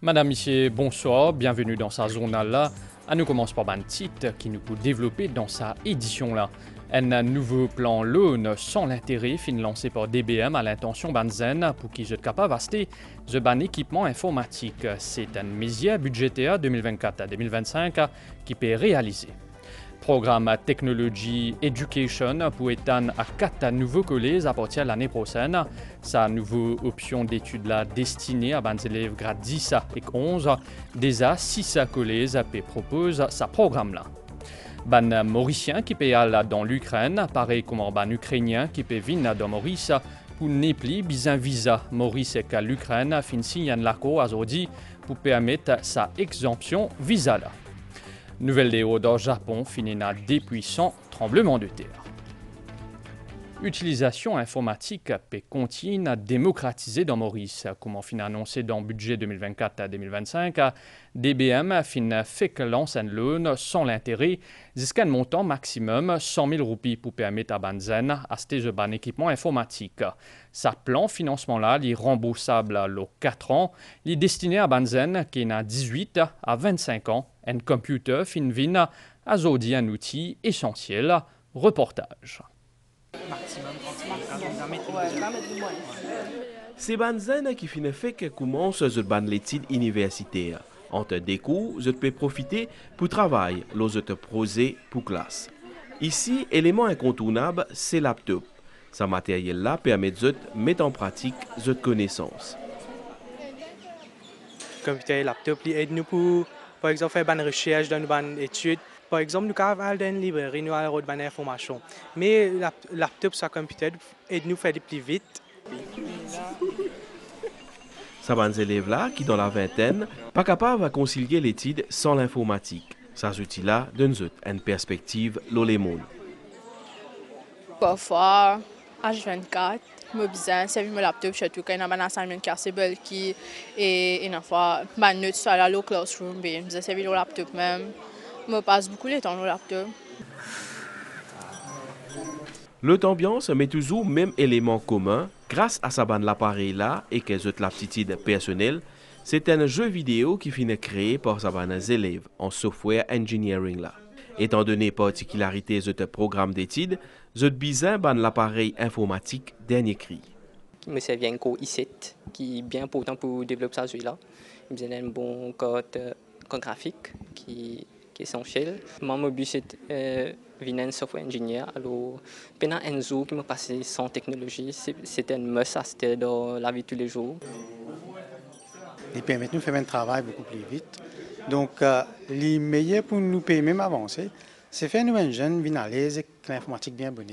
Madame, Monsieur, bonsoir, bienvenue dans sa journal-là. Nous commençons par un titre qui nous peut développer dans sa édition-là. Un nouveau plan loan sans l'intérêt fin lancé par DBM à l'intention Banzen pour qui je suis capable d'acheter un équipement informatique. C'est un mesure budgétaire 2024-2025 qui peut réaliser. Programme Technology Education pour étendre à 4 nouveaux collèges à partir de l'année prochaine. Sa nouvelle option d'études là destinée à des élèves grade 10 et 11. Déjà 6 collèges propose ce programme là. Ban Mauricien qui peut aller dans l'Ukraine, pareil comme ban Ukrainien qui peut venir dans Maurice pour n'épli bizin visa. Maurice et l'Ukraine fin signe l'accord aujourd'hui pour permettre sa exemption visa là. Nouvelle déo au Japon finit des puissants tremblements de terre. Utilisation informatique peut continuer à démocratiser dans Maurice. Comme on fin annoncé dans le budget 2024-2025, DBM fin fait que lance un loan sans l'intérêt jusqu'à un montant maximum 100 000 roupies pour permettre à Banzen d'acheter un équipement informatique. Sa plan financement là, est remboursable à 4 ans, il est destiné à Banzen qui a 18 à 25 ans. Un computer fin vin à aujourd'hui un outil essentiel. Reportage. C'est Banzen qui finit fait que commence l'étude universitaire. Entre des cours, je peux profiter pour travailler, je te projet pour classe. Ici, élément incontournable, c'est laptop. Ce matériel-là permet de mettre en pratique cette connaissance. Computer et laptop aident nous pour, par exemple, faire une recherche dans une étude. Par exemple, nous avons aller dans une librairie, nous avons une information. Mais le laptop sur le computer aide nous à faire plus vite. Ces bons élèves-là, qui dans la vingtaine, pas capables de concilier l'étude sans l'informatique. Ces outils-là donnent une perspective dans le monde. Parfois, H24, je besoin de mon laptop, surtout quand il y a un assignment qui et une fois, ma note sur la classroom, je servi le laptop même. Je passe beaucoup de temps au laptop. L'autre ambiance met toujours même élément commun grâce à sa bande l'appareil-là et que l'aptitude personnelle. C'est un jeu vidéo qui finit créé par sa bande élèves en software engineering là. Étant donné particularité de ce programme d'études, je besoin de l'appareil informatique dernier cri. Je servi un code i7 qui est bien important pour développer ça là. Il besoin d'un bon code graphique qui est essentiel. Mon but c'est devenir un software engineer. Alors, pendant un jour qui m'a passé sans technologie, c'est un must dans la vie de tous les jours. Il permet de nous faire un travail beaucoup plus vite. Donc, le meilleur pour nous permettre même avancer, c'est faire nous un jeune bien à l'aise et l'informatique bien bonne.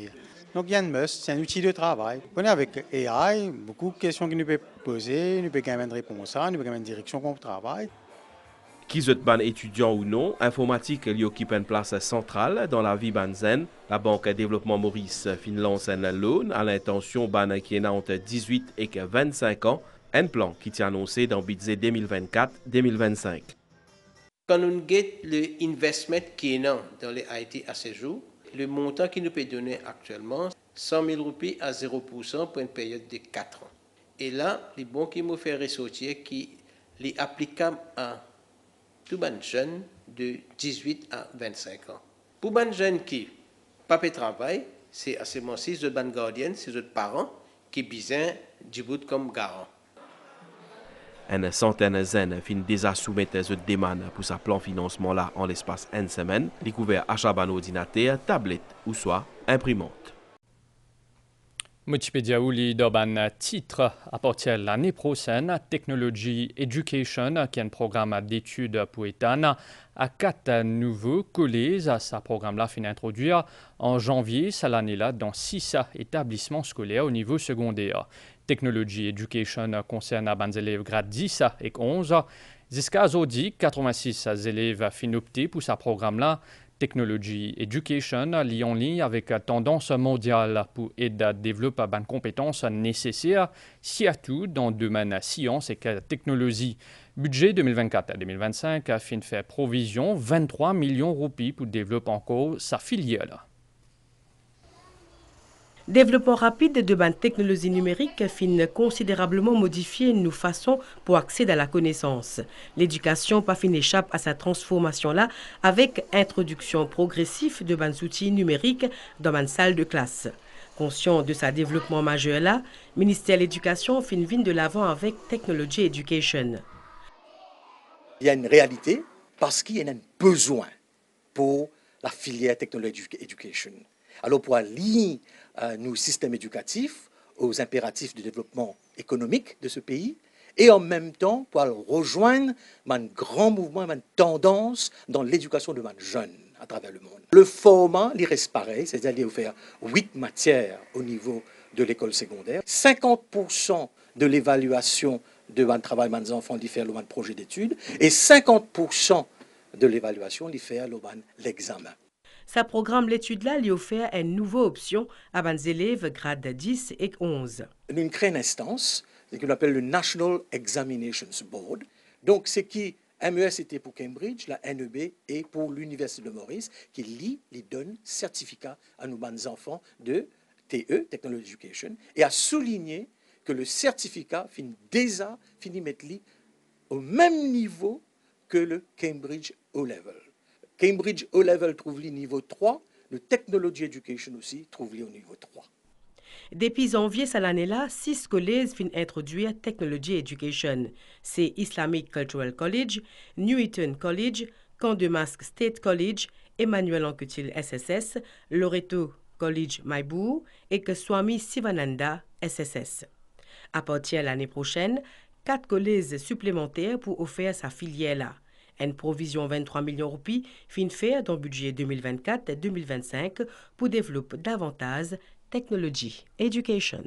Donc, il y a un must, c'est un outil de travail. On est avec AI, beaucoup de questions que nous pouvons poser, nous pouvons gagner une réponse, nous pouvons gagner une direction qu'on travaille. Qui soit ban étudiant ou non, informatique lui occupe une place centrale dans la vie Banzen. La Banque de développement Maurice lance un loan à l'intention ban qui est entre 18 et 25 ans, un plan qui est annoncé dans le budget 2024-2025. Quand on regarde l'investissement qui est dans les IT à ce jour, le montant qui nous peut donner actuellement, 100 000 roupies à 0% pour une période de 4 ans. Et là, les bons qui me fait ressortir qui est applicable à tout les jeunes de 18 à 25 ans. Pour les jeunes qui n'ont pas de travail, c'est à ce moment-ci, les gardiens, c'est les parents qui ont besoin du bout comme garant. Une centaine de jeunes finissent déjà soumettre cette demande pour sa plan financement là en l'espace d'une semaine, découvert achat d'un ordinateur, tablette ou soit imprimante. Multimédia Ouli d'un titre à partir de l'année prochaine, Technology Education, qui est un programme d'études pour État, à 4 nouveaux collèges. Ce programme-là finit introduire en janvier, cette année-là, dans 6 établissements scolaires au niveau secondaire. Technology Education concerne les élèves grade 10 et 11. Jusqu'à aujourd'hui, 86 élèves finissent opter pour ce programme-là. Technology Education lié en ligne avec tendance mondiale pour aider à développer des compétences nécessaires, surtout dans le domaine sciences et technologie. Budget 2024-2025 a fait provision 23 millions de roupies pour développer encore sa filiale. Développement rapide de ban technologie numérique fin considérablement modifier nos façons pour accéder à la connaissance. L'éducation pas fin échappe à sa transformation-là avec introduction progressive de ban outils numériques dans ban salle de classe. Conscient de sa développement majeur là, le ministère de l'Éducation fin vient de l'avant avec Technology Education. Il y a une réalité parce qu'il y a un besoin pour la filière Technology Education. Alors pour aligner nos systèmes éducatifs aux impératifs de développement économique de ce pays et en même temps pour rejoindre un grand mouvement, une tendance dans l'éducation de nos jeunes à travers le monde. Le format, il reste pareil, c'est-à-dire de faire 8 matières au niveau de l'école secondaire. 50% de l'évaluation de mon travail des enfants, il fait le projet d'études et 50% de l'évaluation, il fait l'examen. Ça programme l'étude-là lui offert une nouvelle option à les élèves grade 10 et 11. Nous créons une instance qu'on appelle le National Examinations Board. Donc, c'est qui MES était pour Cambridge, la NEB et pour l'Université de Maurice, qui lui donne certificat à nos enfants de TE, Technology Education, et a souligné que le certificat finit déjà mettre au même niveau que le Cambridge O-Level. Cambridge O-Level trouve le niveau 3, le Technology Education aussi trouve le au niveau 3. Depuis janvier cette année-là, 6 collèges viennent introduire Technology Education. C'est Islamic Cultural College, Newington College, Camp de Masque State College, Emmanuel Anquetil SSS, Loreto College Maibou et que Swami Sivananda SSS. À partir de l'année prochaine, 4 collèges supplémentaires pour offrir sa filière-là. Une provision 23 millions de roupies fin faire dans le budget 2024-2025 pour développer davantage Technology Education.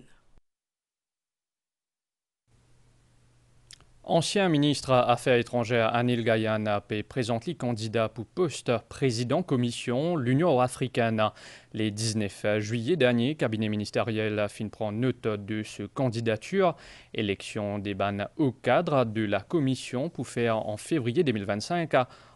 Ancien ministre Affaires étrangères Anil Gayane présente les candidats pour poste président commission l'Union africaine. Le 19 juillet dernier, le cabinet ministériel fin prend note de ce candidature. Élection des ban au cadre de la commission pour faire en février 2025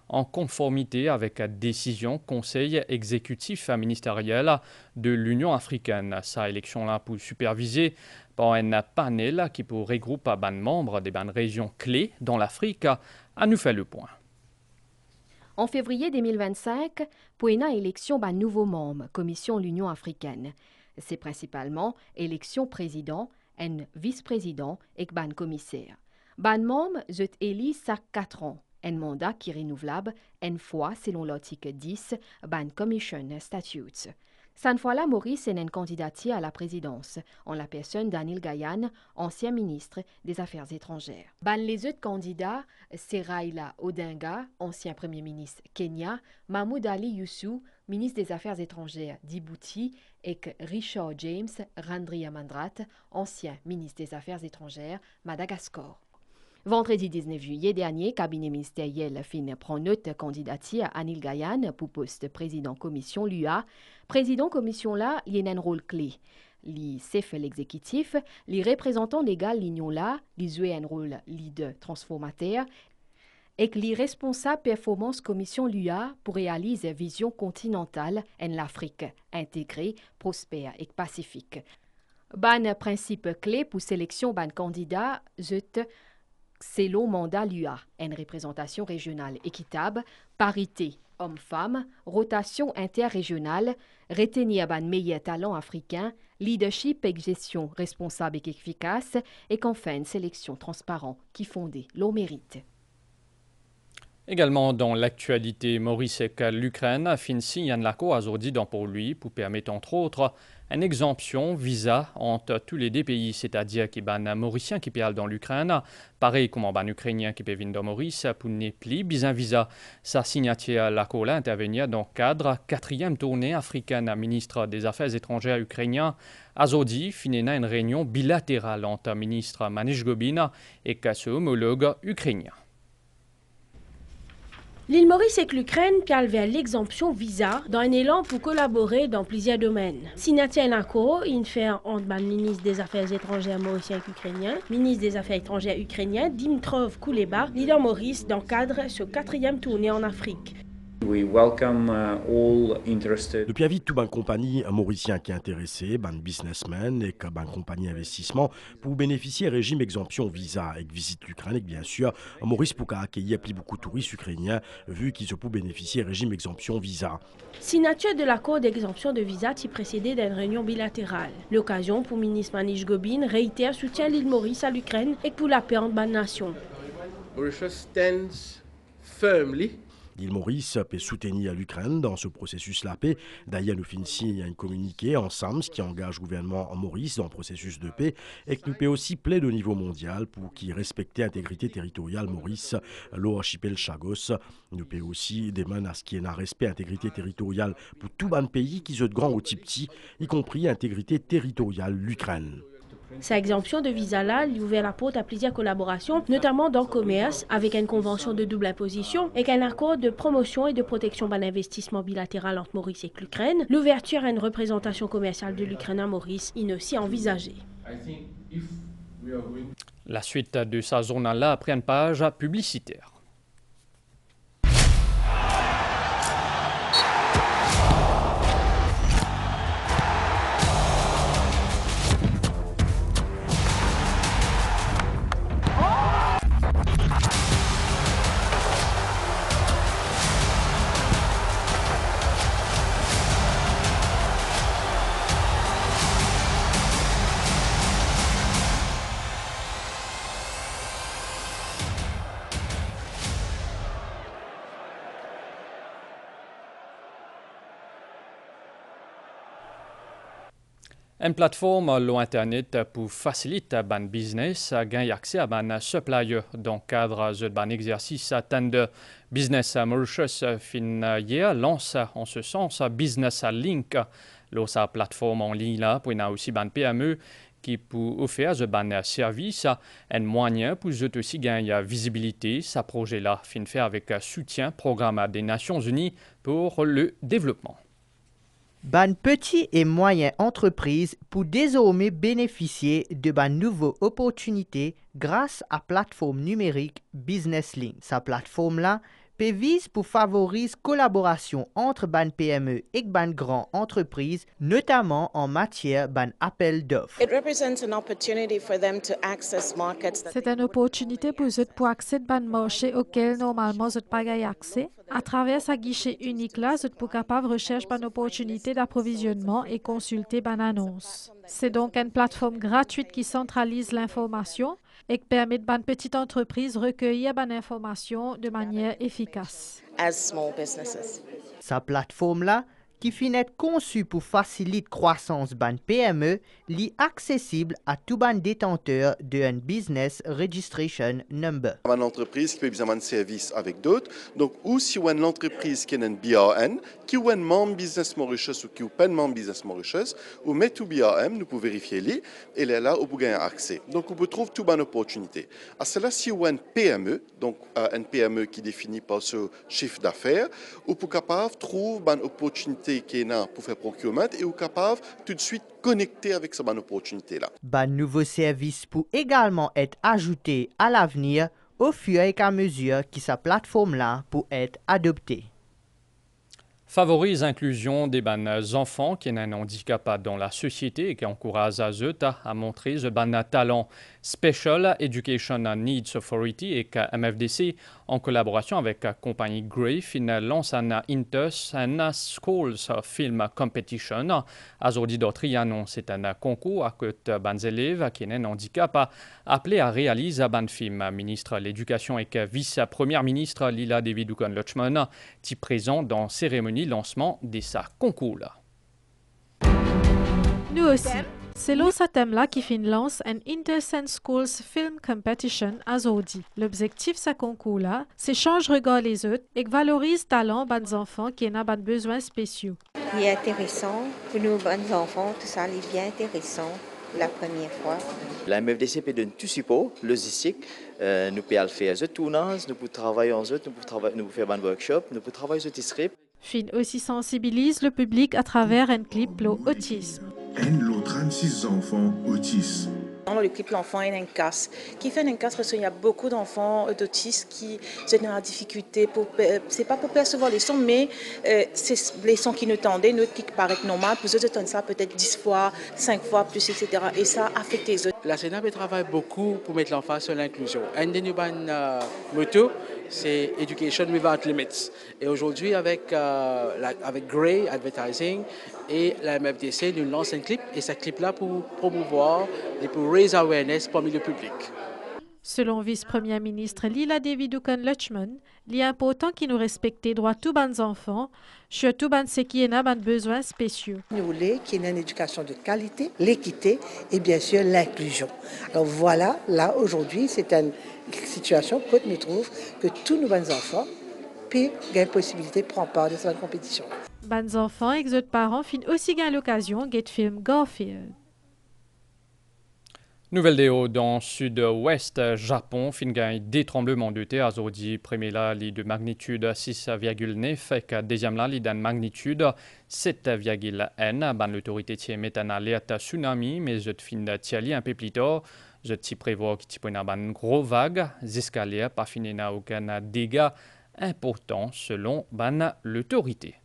en conformité avec la décision Conseil exécutif ministériel de l'Union africaine. Sa élection-là pour superviser par un panel qui pour regrouper ban membres des ban régions clés dans l'Afrique, à nous faire le point. En février 2025, pour une élection ban nouveau membre, Commission l'Union africaine. C'est principalement élection président, un vice-président et ban commissaire. Ban membre, zut élit chaque 4 ans. Un mandat qui est renouvelable une fois selon l'article 10 ban Commission Statutes. Cette fois-là, Maurice est une candidature à la présidence, en la personne d'Anil Gayane, ancien ministre des Affaires étrangères. Ban les autres candidats, c'est Raila Odinga, ancien premier ministre Kenya, Mahmoud Ali Youssou, ministre des Affaires étrangères d'Djibouti, et Richard James Randriamandrat, ancien ministre des Affaires étrangères Madagascar. Vendredi 19 juillet dernier, le cabinet ministériel prend note candidature à Anil Gayane pour poste président commission l'UA. Président commission là, il y a un rôle clé. Les chefs l'exécutif, les représentants légaux l'union là, ils jouent un rôle leader transformateur et que les responsables performance commission l'UA pour réaliser vision continentale en l'Afrique, intégrée, prospère et pacifique. Ban principe clé pour sélection ban candidat, c'est le mandat l'UA, une représentation régionale équitable, parité hommes-femmes, rotation interrégionale, retenir ban meilleurs talents africains, leadership et gestion responsable et efficace, et qu'enfin une sélection transparente qui fondait le mérite. Également dans l'actualité, Maurice et l'Ukraine fin signe un accord aujourd'hui pour lui pour permettre entre autres une exemption visa entre tous les deux pays, c'est-à-dire qu'il y a un Mauricien qui peut aller dans l'Ukraine, pareil comme un Ukrainien qui peut venir dans Maurice pour ne plus besoin visa. Sa signature l'accord là intervenir dans le cadre 4e tournée africaine ministre des Affaires étrangères ukrainien. Aujourd'hui, finina une réunion bilatérale entre le ministre Manish Gobin et son homologue ukrainien. L'île Maurice et l'Ukraine parlent vers l'exemption visa dans un élan pour collaborer dans plusieurs domaines. Signature un accord, il fait entre le ministre des Affaires étrangères mauricien et ukrainien, ministre des Affaires étrangères ukrainien Dimitrov Kuleba, leader Maurice dans le cadre de ce 4e tournée en Afrique. Depuis avis tout ban compagnie mauricien qui est intéressé, ban businessmen et ban compagnie investissement pour bénéficier régime exemption visa et visite l'Ukraine et bien sûr Maurice pour accueillir beaucoup de touristes ukrainiens vu qu'ils ont pu bénéficier régime exemption visa. Signature de l'accord d'exemption de visa qui précédait d'une réunion bilatérale. L'occasion pour le ministre Manish Gobin réitère soutien l'île Maurice à l'Ukraine et pour la paix entre les nations. Mauritius stands firmly. L'île Maurice peut soutenir l'Ukraine dans ce processus la paix. D'ailleurs, nous finissons un communiqué ensemble qui engage le gouvernement en Maurice dans le processus de paix et que nous peut aussi plaider au niveau mondial pour qu'il respecte l'intégrité territoriale Maurice, l'archipel Chagos. Nous peut aussi demander à ce qu'il y ait un respect intégrité territoriale pour tout le pays qui sont de grand ou petit, y compris l'intégrité territoriale l'Ukraine. Sa exemption de visa-là lui ouvre la porte à plusieurs collaborations, notamment dans le commerce, avec une convention de double imposition et un accord de promotion et de protection d'un investissement bilatéral entre Maurice et l'Ukraine. L'ouverture à une représentation commerciale de l'Ukraine à Maurice est aussi envisagée. La suite de sa journal-là après une page publicitaire. Une plateforme sur Internet pour faciliter le business à gagner accès à un supplier dans le cadre d'un exercice de Business Mauritius fin hier lance en ce sens Business Link. Sa plateforme en ligne là pour aussi une PME qui peut offrir un service, un moyen pour aussi gagner visibilité. Ce projet là fin fait avec soutien programme des Nations Unies pour le développement. Ban petites et moyennes entreprises pour désormais bénéficier de ban nouvelles opportunités grâce à la plateforme numérique Business Link. Sa plateforme-là vise pour favoriser la collaboration entre ban PME et ban grandes entreprises, notamment en matière ban appel d'offres. C'est une opportunité pour eux pour accéder à un marché auquel normalement ils n'ont pas accès. À travers ce guichet unique-là, ils sont capables de rechercher une opportunité d'approvisionnement et consulter une annonce. C'est donc une plateforme gratuite qui centralise l'information et qui permet à une petite entreprise de recueillir une information de manière efficace. Sa plateforme-là, qui finit conçue pour faciliter la croissance ban PME, est accessible à tout ban détenteur d'un Business Registration Number. Une entreprise qui peut besoin de service avec d'autres. Donc, ou si une entreprise qui a un BRN, qui est un membre Business Mauritius ou qui n'est pas un membre Business Mauritius, ou met tout BRN, nous pouvons vérifier lui, et là, on peut gagner accès. Donc, on peut trouver toute bonne opportunité. À cela, si on a une PME, donc une PME qui définit par ce chiffre d'affaires, on peut capable de trouver une opportunité qui est là pour faire procurement et ou capable tout de suite connecter avec cette bonne opportunité-là. Ban nouveau service peut également être ajouté à l'avenir au fur et à mesure que sa plateforme-là peut être adoptée. Favorise l'inclusion des enfants qui ont un handicap dans la société et qui encourage eux à montrer le talent. Special Education Needs Authority et MFDC, en collaboration avec la compagnie Grave, lance un Intus Schools Film Competition. Aujourd'hui, d'autres c'est un concours à côté des élèves qui ont un handicap appelé à réaliser un film. Ministre de l'Éducation et vice-première ministre Lila Devi-Dukan-Lochman qui présent dans la cérémonie lancement de sa concours. Nous aussi. C'est là ce thème-là qui lance un Inter-St Schools Film Competition à Zodi. L'objectif de ce concours-là, c'est changer regard les autres et valoriser le talent des enfants qui ont des besoins spéciaux. Il est intéressant pour nous, les enfants, tout ça, il est bien intéressant la première fois. La MFDC peut donner tout support, logistique, nous pouvons faire des tournages, nous pouvons travailler en eux, nous pouvons faire un workshop, nous pouvons travailler sur des scripts. Fin aussi sensibilise le public à travers un clip pour l'autisme. Un lot 36 enfants autistes. Dans le clip, l'enfant est un casse. Qui fait un casse parce qu'il y a beaucoup d'enfants d'autistes qui sont dans la difficulté. C'est pas pour percevoir les sons, mais c'est les sons qui nous tendaient, nous qui paraissent normaux. Pour eux, ils ça peut-être 10 fois, 5 fois plus, etc. Et ça affecte les autres. La CNAP travaille beaucoup pour mettre l'enfant sur l'inclusion. Un des motos, c'est Education Without Limits. Et aujourd'hui, avec Grey Advertising et la MFDC, nous lançons un clip. Et ce clip-là pour promouvoir et pour raise awareness parmi le public. Selon vice-première ministre Lila Davidou-Kan-Lutchman, il est important qu'il nous respecte les droits de tous les enfants, surtout ceux qui ont besoins spéciaux. Nous voulons qu'il y ait une éducation de qualité, l'équité et bien sûr l'inclusion. Alors voilà, là aujourd'hui, c'est une situation que nous trouvons que tous nos enfants peuvent gagner la possibilité de prendre part de cette compétition. Les enfants et les parents finissent aussi gagner l'occasion de film Garfield. Nouvelle déo dans sud-ouest Japon, fin gagne des tremblements de terre aujourd'hui. Premier là, les de magnitude 6,9 et deuxième là, les d'une magnitude 7,1. Ban l'autorité tient met en alerte tsunami, mais je fin tiali un peu plus tard. Je t'y prévois qu'il y a une gros vague, escaliers, pas fini n'a aucun dégât important selon ban l'autorité.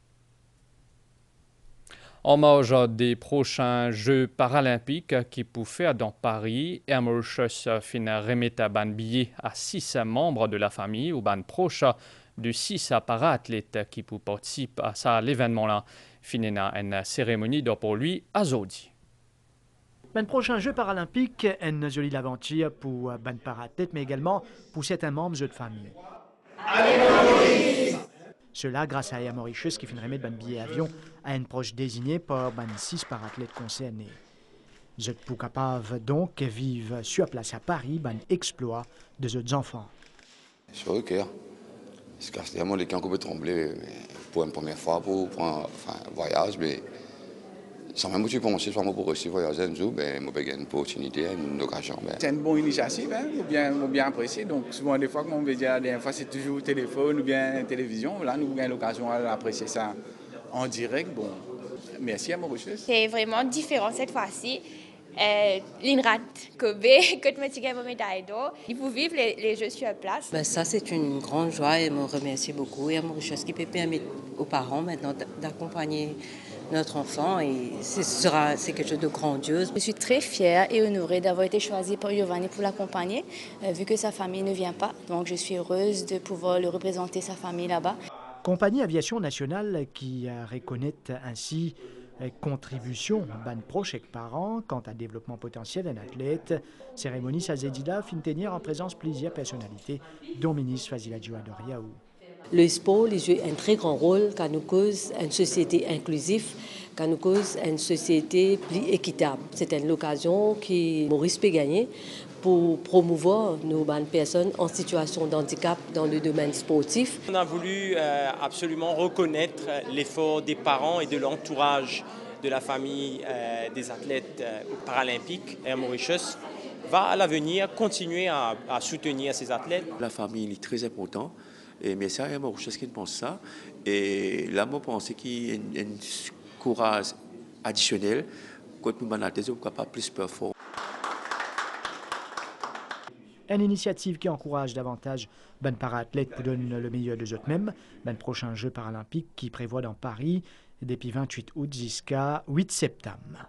En marge des prochains Jeux paralympiques qui peuvent faire dans Paris, Air Mauritius fin remettre un billet à 6 membres de la famille ou ban proche de 6 para-athlètes qui peuvent participer à ça l'événement-là. Finina une cérémonie pour lui à Zodi. Ben prochain Jeux paralympiques, une jolie aventure pour ban para-athlètes, mais également pour certains membres de famille. Cela grâce à Air Mauritius qui finit remettre un billet avion à une proche désignée par 6 parathlètes concernés. Vous êtes pour capable donc vivre sur place à Paris un exploit de ces enfants. Sur le cœur. Parce que c'est vraiment les camps qui peuvent trembler pour une première fois pour un voyage, mais sans même que tu penses pour aussi voyager un jour, ben, je vais une opportunité, une occasion. C'est une bonne initiative, hein, bien apprécié. Donc souvent des fois, comme on veut dire, des fois c'est toujours téléphone ou bien télévision. Là, nous avons l'occasion d'apprécier ça en direct. Bon, merci à Mauritius. C'est vraiment différent cette fois-ci. L'INRAT Kobe, que tu me médaille d'or. Il faut vivre les Jeux sur place. Ben ça, c'est une grande joie et je me remercie beaucoup. Et à Mauritius qui peut permettre aux parents maintenant d'accompagner notre enfant et c'est quelque chose de grandiose. Je suis très fière et honorée d'avoir été choisie par Giovanni pour l'accompagner, vu que sa famille ne vient pas. Donc je suis heureuse de pouvoir le représenter, sa famille là-bas. Compagnie Aviation Nationale qui reconnaît ainsi contribution ban proche par an quant à développement potentiel d'un athlète. Cérémonie Sazedida fin tenir en présence plusieurs personnalités, dont ministre Fazila Djouadoriaou. Le sport joue un très grand rôle quand nous cause une société inclusive, quand nous cause une société plus équitable. C'est une occasion que Maurice peut gagner pour promouvoir nos personnes en situation de handicap dans le domaine sportif. On a voulu absolument reconnaître l'effort des parents et de l'entourage de la famille des athlètes paralympiques. Air Mauritius va à l'avenir continuer à soutenir ces athlètes. La famille est très importante. Et mais c'est Air Mauritius qui pense ça. Et là, moi, je pense qu'il y a un courage additionnel quand nous sommes capables de plus performer. Une initiative qui encourage davantage les para-athlètes pour donner le meilleur de eux-mêmes. Les prochains Jeux paralympiques qui prévoient dans Paris depuis 28 août jusqu'à 8 septembre.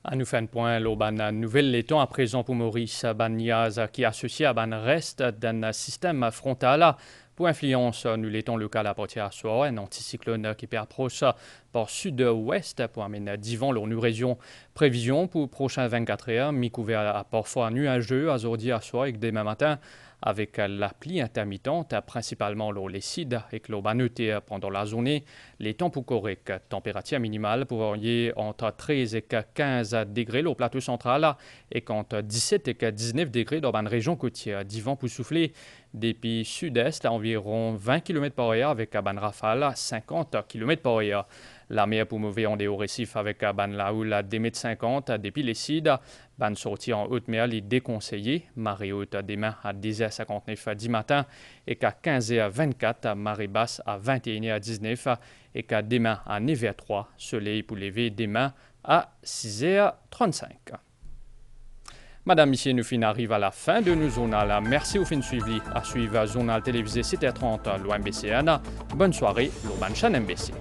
À nous faire un point, l'auban nouvelle l'étang à présent pour Maurice Banyaz qui est associé à ban reste d'un système frontal. Pour influence, nous l'étang local à partir à soir, un anticyclone qui peut approcher par sud-ouest pour amener divan leur nous région. Prévision pour prochains 24 heures, mi-couvert à parfois nuageux, à aujourd'hui à soir et demain matin. Avec la pluie intermittente, principalement les cides et que l'eau noté pendant la journée, les temps pour corrects. Température minimale pour varier entre 13 et 15 degrés au plateau central et entre 17 et 19 degrés dans la région côtière. Divan pour souffler depuis sud-est à environ 20 km/h avec un rafale à 50 km/h. La mer pour mauvais en des hauts récifs avec ban la houle à 2,50 m depuis les cides. Ban sortie en haute mer les déconseillés. Marée haute demain à 10h59 du matin et qu'à 15h24 marée basse à 21h19 et qu'à demain à 9h03 soleil pour lever demain à 6h35. Madame, Monsieur, nous fin arrive à la fin de nos journal. Merci au fin de suivi. À suivre journal télévisé 7h30 l'OMBC. Bonne soirée, l'Urban Chan MBC.